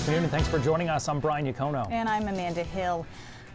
afternoon, and thanks for joining us. I'm Brian Yacono. And I'm Amanda Hill.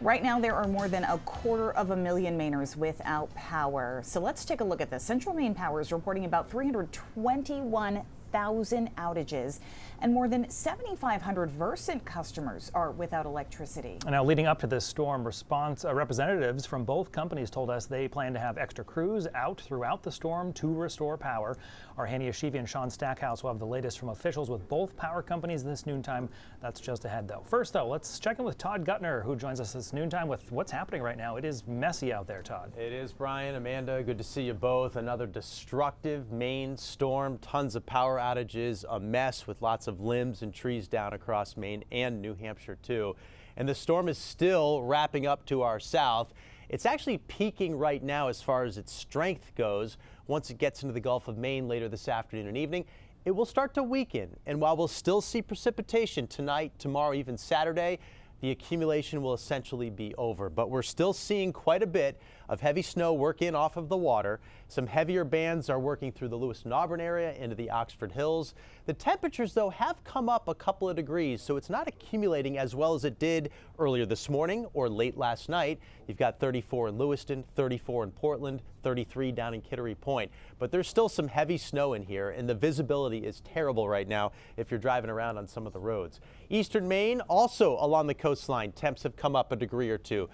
Right now, there are more than 250,000 Mainers without power. So let's take a look at this. Central Maine Power is reporting about 321,000 outages, and more than 7,500 Versant customers are without electricity. Now, leading up to this storm, representatives from both companies told us they plan to have extra crews out throughout the storm to restore power. Our Hani Yashivi and Sean Stackhouse will have the latest from officials with both power companies this noontime. That's just ahead, though. First, though, let's check in with Todd Guttner, who joins us this noontime with what's happening right now. It is messy out there, Todd. It is, Brian. Amanda, good to see you both. Another destructive Maine storm, tons of power outages, a mess with lots of limbs and trees down across Maine and New Hampshire, too. And the storm is still wrapping up to our south. It's actually peaking right now as far as its strength goes. Once it gets into the Gulf of Maine later this afternoon and evening, it will start to weaken. And while we'll still see precipitation tonight, tomorrow, even Saturday, the accumulation will essentially be over. But we're still seeing quite a bit of heavy snow work in off of the water. Some heavier bands are working through the Lewis and Auburn area into the Oxford Hills. The temperatures, though, have come up a couple of degrees, so it's not accumulating as well as it did earlier this morning or late last night. You've got 34 in Lewiston, 34 in Portland, 33 down in Kittery Point. But there's still some heavy snow in here, and the visibility is terrible right now if you're driving around on some of the roads. Eastern Maine, also along the coastline, temps have come up a degree or two,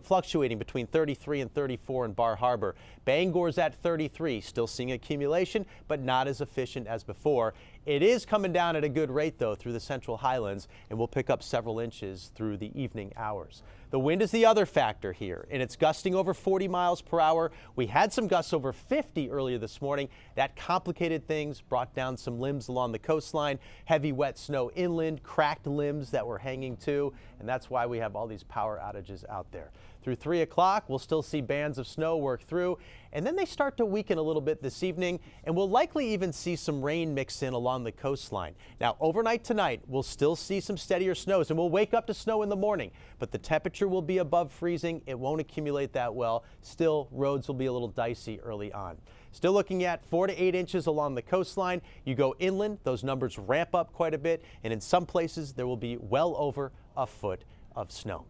fluctuating between 33 and 34 in Bar Harbor. Bangor's at 33, still seeing accumulation, but not as efficient as before. It is coming down at a good rate, though, through the Central Highlands, and will pick up several inches through the evening hours. The wind is the other factor here, and it's gusting over 40 miles per hour. We had some gusts over 50 earlier this morning. That complicated things, brought down some limbs along the coastline, heavy wet snow inland, cracked limbs that were hanging too, and that's why we have all these power outages out there. Through 3 o'clock, we'll still see bands of snow work through, and then they start to weaken a little bit this evening, and we'll likely even see some rain mix in along the coastline. Now, overnight tonight, we'll still see some steadier snows, and we'll wake up to snow in the morning, but the temperature will be above freezing. It won't accumulate that well. Still, roads will be a little dicey early on. Still looking at 4 to 8 inches along the coastline. You go inland, those numbers ramp up quite a bit, and in some places, there will be well over a foot of snow.